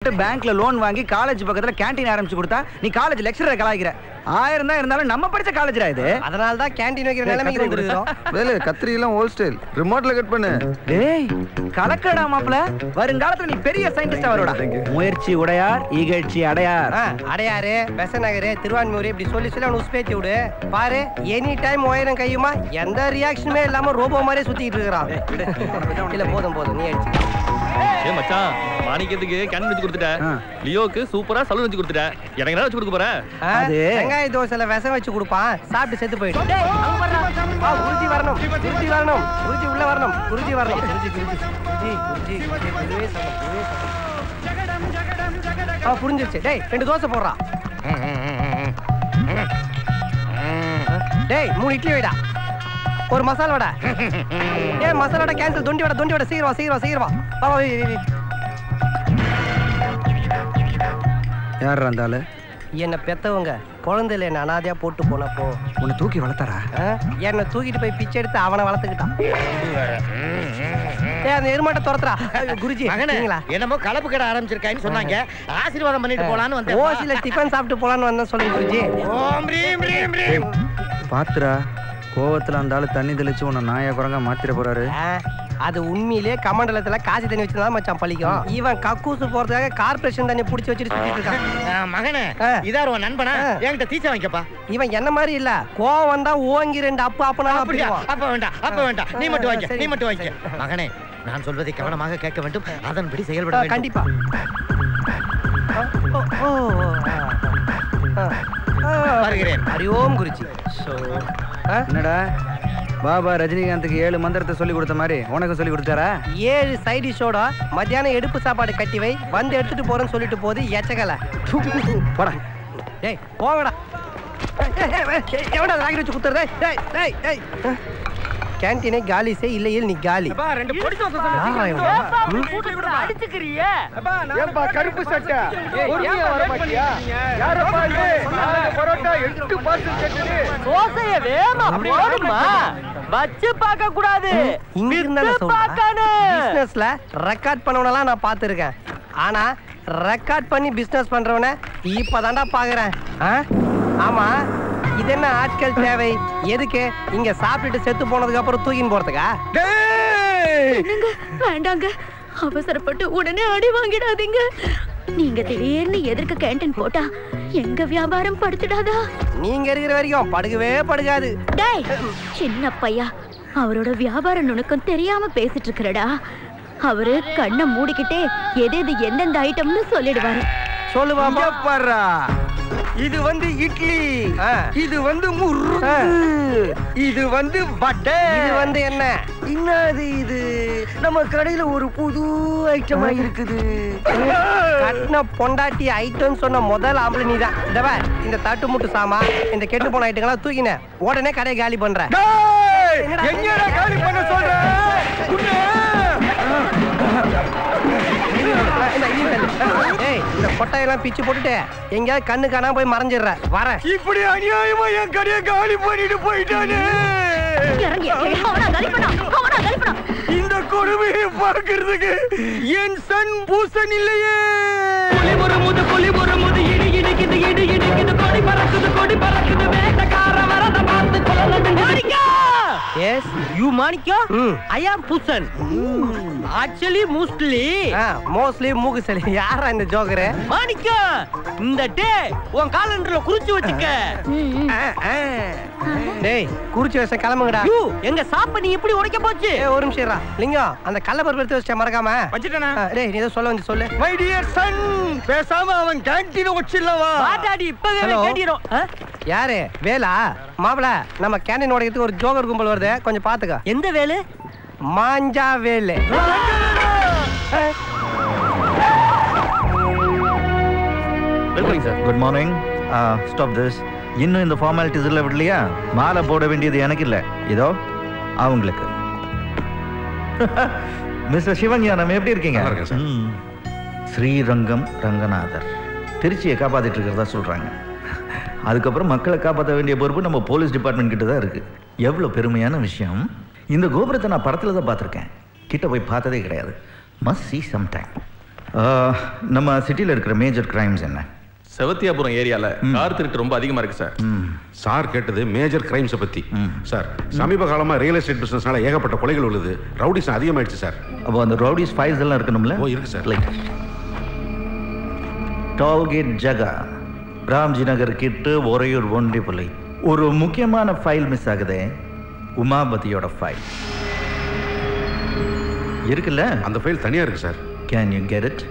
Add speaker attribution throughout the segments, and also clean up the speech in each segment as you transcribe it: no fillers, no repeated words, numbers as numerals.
Speaker 1: பேங்க்ல லோன் வாங்கி காலேஜ் பக்கத்துல கேண்டீன் ஆரம்பிச்சு கொடுத்தா நீ காலேஜ் லெக்சரரை கலாய்க்கிற. 1000 தான் இருந்தாலும் நம்ம படிச்ச காலேஜ்டா இது.
Speaker 2: அதனால தான் கேண்டீன் வைக்கிற நிலைமைக்கு வந்துருக்கோம்.
Speaker 3: வேலை கத்திரி எல்லாம் ஓல்ட் ஸ்டைல் ரிமோட்ல கட் பண்ணு.
Speaker 1: டேய் கலக்கடா மாப்ள, வருங்காலத்துல நீ பெரிய சயின்டிஸ்டா வருடா. முயற்சி உடையார் இகழ்ச்சி அடையார்.
Speaker 2: அடையாறு பெசநகர் திருவான்மூர் இப்படி சொல்லி சொல்லி அவனை உஸ்பேத்தி விடு. பாரு எனி டைம் உயரம் கையுமா எந்த ரியாக்ஷனுமே இல்லாம ரோபோ மாதிரியே சுத்திட்டு இருக்கிறான். இல்ல போதும் போதும் நீ அடிச்சு.
Speaker 4: ஏ மச்சான், மாணிக்கத்துக்கு கேன் வச்சு கொடுத்துட்டேன். லியோக்கு சூப்பரா சலூன் வச்சு கொடுத்துட்டேன். எனக்கு என்ன வச்சு கொடுக்க போற?
Speaker 1: அது
Speaker 2: வெங்காய தோசைல விஷம் வச்சு கொடுப்பான். சாப்பிட்டு செத்து போயிடும். குருஜி வரணும், குருஜி வரணும், குருஜி உள்ள வரணும், குருஜி வரணும், குருஜி குருஜி குருஜி குருஜி புரிஞ்சிருச்சு. டேய் 2 தோசை போடுறா. டேய் 3 இட்லி வைடா. ஒரு மசாலா வடை. ஏ மசாலா வடை கேன்சல். தொண்டி வடை சீக்கிரம் வா.
Speaker 1: யார் இருந்தாலும்
Speaker 2: என்ன பெத்தவங்க குழந்தையில என்ன அனாதையா போட்டு போனப்போ
Speaker 1: உன்னை தூக்கி வளர்த்தாரா?
Speaker 2: என்ன தூக்கிட்டு போய் பிச்சை எடுத்து அவனை வளர்த்துக்கிட்டான். அந்த எருமாட்ட துரத்துறா. குருஜி
Speaker 5: என்னமோ கலப்பு கடை ஆரம்பிச்சிருக்கான்னு சொன்னாங்க. ஆசீர்வாதம் பண்ணிட்டு போலான்னு வந்தேன்.
Speaker 2: ஓசில டிஃபன் சாப்பிட்டு போலான்னு வந்தேன். சொல்லுங்க குருஜி.
Speaker 5: ஓம் ரீம் ரீம் ரீம்.
Speaker 1: பாத்துரா கோவத்துல அந்த ஆளு தண்ணி தெளிச்சு உன்னை நாயா குரங்கா மாத்திர போறாரு.
Speaker 2: அது உண்மையிலே கமண்டலத்துல காசி தண்ணி வச்சுதான் மச்சான் பழிக்கும். இவன் கக்கூசு போறதுக்காக கார்பரேஷன் தண்ணி புடிச்சு வச்சுட்டு சுத்திட்டு இருக்கான்.
Speaker 5: மகனே இதார் உன் நண்பனா? என்கிட்ட தீச்ச வைக்கப்பா.
Speaker 2: இவன் என்ன மாதிரி இல்ல, கோவம் வந்தா ஓங்கி 2 அப்பனாலும்
Speaker 5: அப்படியா? அப்ப வேண்டாம் நீ மட்டும் வாங்க. மகனே நான் சொல்வதை கவனமாக கேட்க வேண்டும். அதன்படி செயல்பட வேண்டும்.
Speaker 2: கண்டிப்பா.
Speaker 5: வருகிறேன்.
Speaker 2: ஹரிஓம் குருஜி.
Speaker 1: என்னடா பாபா ரஜினிகாந்துக்கு 7 மந்திரத்தை சொல்லி கொடுத்த மாதிரி உனக்கு சொல்லி கொடுத்தாரா?
Speaker 2: 7 சைட் டிஷோட மத்தியானம் எடுப்பு சாப்பாடு கட்டி வை, வந்து எடுத்துட்டு போறேன்னு சொல்லிட்டு போது எச்சகல.
Speaker 1: போடா.
Speaker 2: டேய் போங்கடா. எவடா ராக்கெட் வச்சு குத்துறதே? டேய் கேண்டீனே காலி செய், இல்லையே நீ காலி.
Speaker 5: அப்பா 2 பொடி தோசை சொல்லுங்க.
Speaker 4: அடிச்சுக்கறியே.
Speaker 3: ஏப்பா கருப்பு சட்டை பொறுமையா வர மாட்டியா? யாரப்பா இது? நாளைக்கு பரோட்டா 8 பார்சல் கேக்குது.
Speaker 4: தோசைய வேமா போடுமா? வச்சு பார்க்க கூடாது.
Speaker 2: இங்க இருந்தானே சொல்றேன். பிசினஸ்ல ரெக்கார்ட் பண்ணவனலாம் நான் பாத்துர்க்கேன். ஆனா ரெக்கார்ட் பண்ணி பிசினஸ் பண்றவன இப்பதான்டா பாக்குறேன். ஆமா இது என்ன ஆட்கள் தேவை? எதுக்கு இங்க சாப்பிட்டுட்டு செத்து போனதுக்கு அப்புறம் தூக்கின்னு போறதுக்கா?
Speaker 6: வேண்டாங்க, அவசரப்பட்டு உடனே அடி வாங்கிடாதீங்க. நீங்க திடீர்னு எதற்கு கேண்டீன் போட்டா எங்க வியாபாரம் படுத்துடாதா?
Speaker 2: நீங்க இருக்கிற வரைக்கும் படுகவே படுகாது.
Speaker 6: டேய் சின்ன பையா, அவரோட வியாபார நுணுக்கம் தெரியாம பேசிட்டு இருக்கிறடா. அவரு கண்ணை மூடிக்கிட்டே எது எந்தெந்த ஐட்டம்னு சொல்லிடுவாரு.
Speaker 2: சொல்லுவாமா
Speaker 1: பாரா, இது வந்து இட்லி, இது வந்து முறுக்கு, இது வந்து வடை,
Speaker 2: இது வந்து என்ன
Speaker 1: என்னது இது? நம்ம கடையில ஒரு புது ஐட்டமா இருக்குது.
Speaker 2: கட்டின பொண்டாட்டி ஐட்டம் சொன்ன முதல் ஆம்பளை நீதான். இந்த தட்டு முட்டு சாமா இந்த கெட்டு போன ஐட்டங்களா தூக்கின உடனே கடையை காலி பண்ற.
Speaker 3: எங்கடா காலி பண்ண சொல்ற?
Speaker 2: இந்த கொட்டையெல்லாம் பிச்சு போட்டுட்டு எங்கேயாவது கண்ணு காணாம போய் மறைஞ்சிடுற. வர
Speaker 3: இப்படி அநியாயமா என் கடையை காலி பண்ணிட்டு போயிட்டானே. இந்த கொடுமையை பார்க்கிறதுக்கு என் சன் பூசன் இல்லையே.
Speaker 4: புலி முறுமுது இடி இடிக்குது கொடி பறக்குது வேட்டக்கார வரத பார்த்து கொள்ளலது. Manika!
Speaker 2: Yes,
Speaker 4: You Manika?
Speaker 2: I am Pusan.
Speaker 4: Actually
Speaker 2: mostly மூகுசலி. யாரா இந்த ஜோக்கர்?
Speaker 4: மாணிக்கா, இந்த டே உன் காலண்டர்ல குறிச்சு வச்சுக்க.
Speaker 2: டேய் குறிச்சு வச்ச கிளம்புங்கடா.
Speaker 4: எங்க சாப்ப நீ எப்படி உடைக்க போச்சு?
Speaker 2: ஒரு நிமிஷம் இருடா. லிங்கம் அந்த கல்லப்பருப்பு எடுத்து வச்ச மறக்காம
Speaker 5: வச்சிட்டேனா?
Speaker 2: டேய் நீ ஏதோ சொல்ல வந்து சொல்லு.
Speaker 3: My dear son, பேசாம அவன் கேண்டீன் வச்சிடலவா?
Speaker 4: பாட்டாடி இப்பவே கேட்டிரோம்.
Speaker 2: யாரு வேலா? மாப்ள நம்ம கேண்டீன் உடைக்கிறதுக்கு ஒரு ஜோக்கர் கும்பல் வருது, கொஞ்சம் பாத்துக்க.
Speaker 4: எந்த Velu?
Speaker 2: Manja Velu.
Speaker 7: Good morning. Stop this. இன்னும் இந்த ஃபார்மாலிட்டிஸ் இல்லை விடலையா? மாலை போட வேண்டியது எனக்கு இல்லை, இதோ அவங்களுக்கு. மிஸ்டர் சிவஞானம் எப்படி இருக்கீங்க? ஸ்ரீரங்கம் ரங்கநாதர் திருச்சியை காப்பாத்திட்டு இருக்கிறதா சொல்றாங்க. அதுக்கப்புறம் மக்களை காப்பாற்ற வேண்டிய பொறுப்பு நம்ம போலீஸ் டிபார்ட்மெண்ட் கிட்ட தான் இருக்கு. எவ்வளோ பெருமையான விஷயம். இந்த கோபுரத்தை நான் படத்தில் தான் பார்த்துருக்கேன், கிட்ட போய் பார்த்ததே கிடையாது. Must see sometime. நம்ம சிட்டியில் இருக்கிற மேஜர் கிரைம்ஸ் என்ன?
Speaker 4: செவத்தியாபுரம் ஏரியால கார் திருட்டு ரொம்ப அதிகமா இருக்கு சார்.
Speaker 8: சார் கேட்டது மேஜர் கிரைம்ஸை பத்தி. சார் சமீப காலமா ரியல் எஸ்டேட் பிசினஸ்னால ஏகப்பட்ட கொலைகள் உள்ளது. ரவுடிஸ் அதிகமாயிடுச்சு சார்.
Speaker 7: அப்போ அந்த ரவுடிஸ் ஃபைல்ஸ் எல்லாம் இருக்கணும்ல?
Speaker 8: ஓ இருக்கு சார்.
Speaker 7: லைக் டோல்கேட் ஜகா, ராம்ஜி நகர் கிட்டு, ஒரையூர் ஒண்டிப்புலை. ஒரு முக்கியமான ஃபைல் மிஸ் ஆகுதே, உமாபதியோட ஃபைல் இருக்குல்ல?
Speaker 8: அந்த ஃபைல் தனியா இருக்கு sir.
Speaker 7: Can you get it?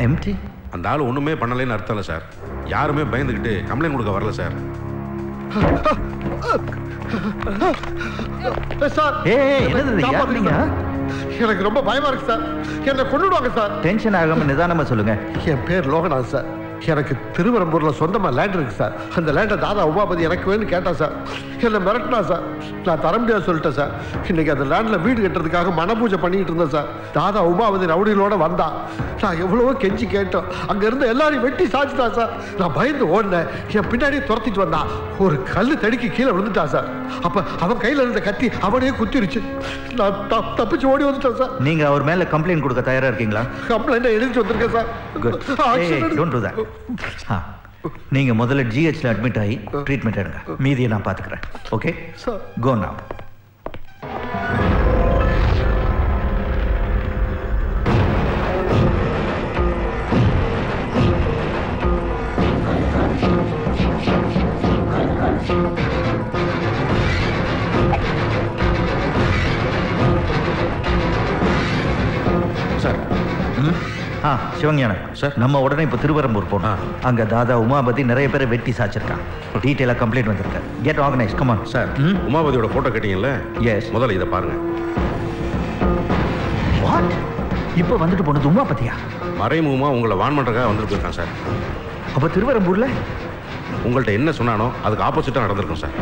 Speaker 7: MD.
Speaker 8: அந்த ஆள் ஒண்ணுமே பண்ணலைன்னு அர்த்தம் இல்லை சார். யாருமே பயந்துக்கிட்டு கம்ப்ளைண்ட் கொடுக்க வரல சார்.
Speaker 3: சார் எனக்கு ரொம்ப பயமா இருக்கு சார். என்ன கொண்டுடுவாங்க சார்.
Speaker 7: டென்ஷன் ஆகாம நிதானமா சொல்லுங்க.
Speaker 3: என் பேர் லோகநாத் சார். எனக்கு திருவரம்பூர்ல சொந்தமா லேண்ட் இருக்கு சார். அந்த லேண்டை தாதா உமாபதி எனக்கு வேணும்னு கேட்டா சார். என்ன மிரட்டினா சார். நான் தர முடியாது சொல்லிட்டேன் சார். இன்னைக்கு அந்த லேண்ட்ல வீடு கட்டுறதுக்காக மனபூஜை பண்ணிட்டு இருந்தேன் சார். தாதா உமாபதி ரவுடிகளோட வந்தா. நான் எவ்வளவோ கெஞ்சி கேட்டோம். அங்க இருந்து எல்லாரையும் வெட்டி சாச்சிட்டா சார். நான் பயந்து ஓடினேன். என் பின்னாடி துரத்திட்டு வந்தான். ஒரு கல்லு தடுக்கி கீழே விழுந்துட்டா சார். அப்ப அவன் கையில இருந்த கத்தி அவனையே குத்திருச்சு. நான் தப்பிச்சு ஓடி வந்துட்டேன் சார்.
Speaker 7: நீங்க அவர் மேல கம்ப்ளைண்ட் கொடுக்க தயாரா இருக்கீங்களா?
Speaker 3: கம்ப்ளைண்ட் எழுதி வந்திருக்கேன் சார்.
Speaker 7: Don't to that. நீங்க முதல்ல ஜிஹெச்ல அட்மிட் ஆகி ட்ரீட்மெண்ட் எடுங்க. மீதியை நான் பாத்துக்கிறேன். ஓகே கோ நவ.
Speaker 8: சார்
Speaker 7: சிவஞானம் சார், நம்ம உடனே இப்போ திருவரம்பூர் போனோம். அங்க தாதா உமாபதி நிறைய பேரை வெட்டி சாச்சிருக்கான். டீட்டெயிலாக கம்ப்ளைண்ட் வந்திருக்கு. Get organise. Come on
Speaker 8: sir. உமாபதியோட போட்டோ கேட்டீங்கல்ல?
Speaker 7: எஸ்.
Speaker 8: முதல்ல இதை பாருங்க.
Speaker 7: வாட்? இப்போ வந்துட்டு போனது உமாபதியா?
Speaker 8: மறைமுகமா உங்களை வான் பண்றதுக்காக வந்துட்டு போயிருக்கான் சார்.
Speaker 7: அப்போ திருவரம்பூர்ல
Speaker 8: உங்கள்கிட்ட என்ன சொன்னானோ அதுக்கு ஆப்போசிட்டா நடந்திருக்கும் சார்.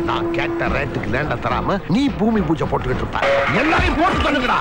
Speaker 3: நான் கேட்ட ரேட்டுக்கு லேண்ட தராம நீ பூமி பூஜை போட்டுக்கிட்டு இருப்ப. எல்லாரையும் போட்டு தள்ளுங்கடா.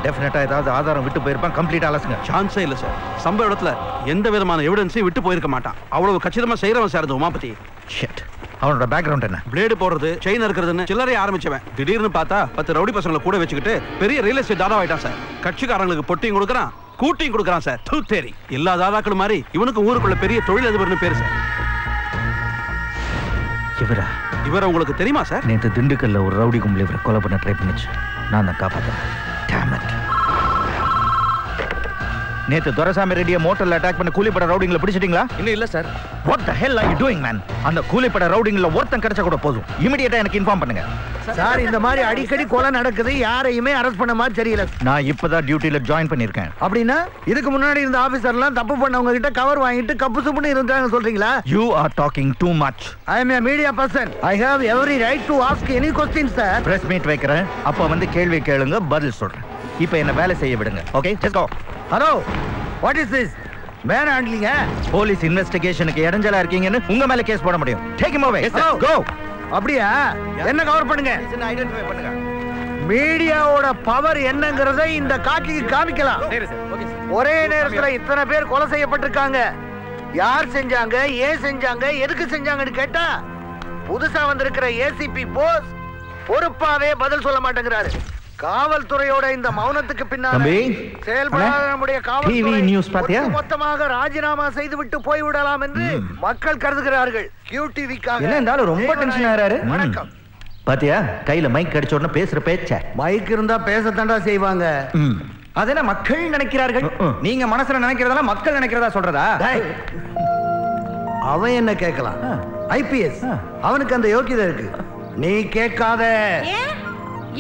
Speaker 7: டெஃபினட்டா ஏதாவது ஆதாரம் விட்டு போயிருப்பான். கம்ப்ளீட் அலசுங்க.
Speaker 9: சான்ஸே இல்லை சார். சம்பவ இடத்துல எந்த விதமான எவிடன்ஸையும் விட்டு போயிருக்க மாட்டான். அவ்வளவு கச்சிதமா செய்யறவன் சார் அந்த உமாபதி.
Speaker 7: ஷிட். அவனோட பேக்ரவுண்ட் என்ன?
Speaker 9: பிளேடு போடுறது, செயின் இருக்கிறதுன்னு சில்லறைய ஆரம்பிச்சவன் திடீர்னு பார்த்தா 10 ரவுடி பசங்களை கூட வச்சுக்கிட்டு பெரிய ரியல் எஸ்டேட் தாதா ஆயிட்டான் சார். கட்சிக்காரங்களுக்கு பொட்டியும் கொடுக்குறான், கூட்டியும் கொடுக்குறான் சார். தூத்தேரி எல்லா தாதாக்களும் மாதிரி இவனுக்கு ஊருக்குள்ள பெரிய தொழிலதிபர்னு பேரு சார். இவரை உங்களுக்கு தெரியுமா சார்?
Speaker 7: நேற்று திண்டுக்கல்ல ஒரு ரவுடி கும்பல் இவரை கொலை பண்ண ட்ரை பண்ணிச்சு. நான் தான் காப்பாத்தேன். நேத்து துரைசாமி ரெட்டியை மோட்டர்ல அட்டாக் பண்ண கூலிப்பட ரவுடிங்களை பிடிச்சிட்டீங்களா?
Speaker 4: இன்னும் இல்ல sir.
Speaker 7: What the hell are you doing man? அந்த கூலிப்பட ரவுடிங்கள ஒருத்தன் கிடைச்சா கூட போதும். இமிடியேட்டா எனக்கு இன்ஃபார்ம் பண்ணுங்க.
Speaker 3: சார் இந்த மாதிரி அடிக்கடி கொலை நடக்குது. யாரையுமே அரெஸ்ட் பண்ண மாதிரி தெரியல.
Speaker 7: நான் இப்பதான் டியூட்டில ஜாயின் பண்ணிருக்கேன்.
Speaker 3: அப்படின்னா இதுக்கு முன்னாடி இருந்த ஆபீசர்லாம் தப்பு பண்ணவங்க கிட்ட கவர் வாங்கிட்டு கப்பு சுப்புன்னு இருந்தாங்க சொல்றீங்களா?
Speaker 7: You are talking too much.
Speaker 3: I am a media person. I have every right to ask any questions sir.
Speaker 7: Press meet வைக்கிறேன். அப்ப வந்து கேள்வி கேளுங்க, பதில் சொல்றேன். இப்போ என்ன வேலை செய்ய விடுங்க. Okay let's go.
Speaker 3: Hello what is this? Man handling.
Speaker 7: Police இன்வெஸ்டிகேஷனுக்கு இடைஞ்சலா இருக்கீங்கன்னு உங்க மேல கேஸ் போட முடியும். Take him away. கோ.
Speaker 3: அப்படியே என்ன கவர் பண்ணுங்க.
Speaker 7: ஐடென்டிஃபை பண்ணுங்க.
Speaker 3: மீடியாவோட பவர் என்னங்கறதை இந்த காட்சிக்கு காமிக்கலாம். ஒரே நேரத்துல இத்தனை பேர் கொலை செய்யப்பட்டிருக்காங்க. யார் செஞ்சாங்க, ஏன் செஞ்சாங்க, எதுக்கு செஞ்சாங்கன்னு கேட்டா புதுசா வந்திருக்கிற ஏசிபி போஸ் பொறுப்பாவே பதில் சொல்ல மாட்டேங்கிறாரு. காவல்துறையோட இந்த மௌனத்துக்கு பின்னால செயல்படாத நம்முடைய காவல்துறை மொத்தமாக ராஜினாமா செய்துவிட்டு போய்விடலாம் என்று மக்கள் கருதுகிறார்கள். QTV-க்காக
Speaker 7: என்ன இருந்தாலும் ரொம்ப டென்ஷன் ஆறாரு.
Speaker 3: வணக்கம்.
Speaker 7: பாத்தியா கையில மைக் கிடைச்ச உடனே பேசுற பேச்ச.
Speaker 10: மைக் இருந்தா பேசத்தாண்டா செய்வாங்க.
Speaker 1: அதென்ன மக்கள் நினைக்கிறார்கள். நீங்க மனசுல நினைக்கிறதெல்லாம் மக்கள் நினைக்கிறதா சொல்றதா?
Speaker 10: அவன் என்ன கேட்கலாம்? ஐபிஎஸ் அவனுக்கு அந்த யோக்கியதை இருக்கு. நீ கேட்காத.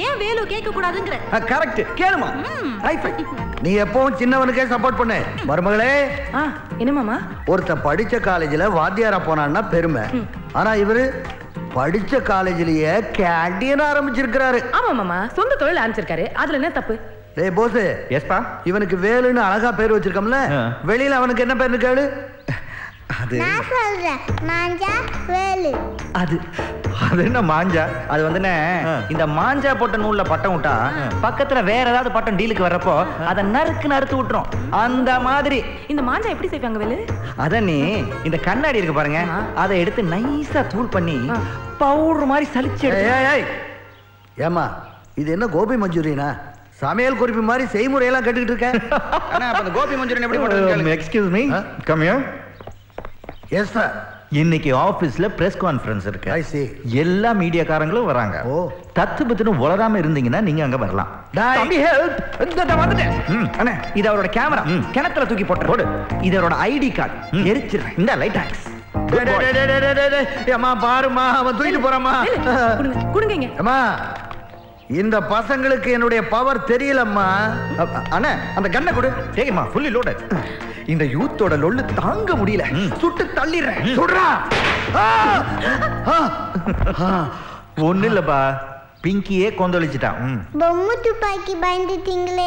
Speaker 6: ஏன் வேலு கேட்க கூடாதுங்கற?
Speaker 1: கரெக்ட், கேளுமா.
Speaker 10: நீ எப்பவும் சின்னவனுக்கே சப்போர்ட் பண்ணு. மருமகளே.
Speaker 11: என்ன மாமா?
Speaker 10: ஒருத்த படிச்ச காலேஜ்ல வாத்தியாரா போனான்னா பெருமை. ஆனா இவரு படிச்ச காலேஜ்லயே கேண்டீன் ஆரம்பிச்சிருக்காரு.
Speaker 11: ஆமா மாமா, சொந்த தொழில் ஆரம்பிச்சிருக்காரு. அதுல என்ன தப்பு?
Speaker 10: டேய் போஸ்.
Speaker 7: எஸ்பா.
Speaker 10: இவனுக்கு வேலுன்னு அழகா பேர் வச்சிருக்கோம்ல, வெளியில அவனுக்கு என்ன பேர் கேளு?
Speaker 7: அது
Speaker 12: நான் சொல்றேன், மாஞ்சா வேலு.
Speaker 1: அது என்ன மாஞ்சா? அது வந்துனே இந்த மாஞ்சா போட்ட நூல்ல பட்டம் விட்டா பக்கத்துல வேற ஏதாவது பட்டம் டீலுக்கு வர்றப்போ அதை நறுத்து விட்டுரும். அந்த மாதிரி
Speaker 11: இந்த மாஞ்சா எப்படி செய்வாங்க வேலு?
Speaker 1: அத நீ இந்த கண்ணாடி இருக்கு பாருங்க, அதை எடுத்து நைஸா தூள் பண்ணி பவுடர் மாதிரி சலிச்சு.
Speaker 10: ஏமா இது என்ன கோபி மஞ்சூரியனா? சமையல் குறிப்பு மாதிரி செய்முறையெல்லாம் கட்டுக்கிட்டு இருக்க.
Speaker 1: ஆனா அப்ப அந்த கோபி மஞ்சூரியன் எப்படி பண்றது?
Speaker 7: Excuse me, come here.
Speaker 10: Yes sir.
Speaker 7: இன்னைக்கு ஆபீஸ்ல பிரஸ் கான்ஃபரன்ஸ் இருக்கு.
Speaker 10: ஐ see.
Speaker 7: எல்லா மீடியாக்காரங்களும் வராங்க.
Speaker 10: ஓ,
Speaker 7: தத்து பத்துன்னு உளராம இருந்தீங்கன்னா நீங்க அங்க வரலாம்.
Speaker 1: தம்பி ஹெல்ப். இந்த வந்துட்டேன். அண்ணே இது அவரோட கேமரா. கிணத்துல தூக்கி போடு. இது அவரோட ஐடி கார்டு. எரிச்சிடுறேன். இந்த லைட் ஆக்ஸ்.
Speaker 10: அம்மா பாருமா, அவன் தூக்கிட்டு போறாமா.
Speaker 11: குடுங்க.
Speaker 10: அம்மா இந்த பசங்களுக்கு என்னுடைய பவர் தெரியலம்மா.
Speaker 1: அண்ணே அந்த கண்ணை கொடு.
Speaker 7: டேய்மா ஃபுல்லி லோடட்.
Speaker 1: இந்த யூத்தோட லொல்லு தாங்க முடியல. சுட்டு தள்ளிடுறேன்.
Speaker 10: சுடுறா.
Speaker 7: ஒண்ணு இல்லப்பா, பிங்கியே கொந்தளிச்சிட்டான்.
Speaker 12: பொம்மை துப்பாக்கி பயந்துட்டீங்களே.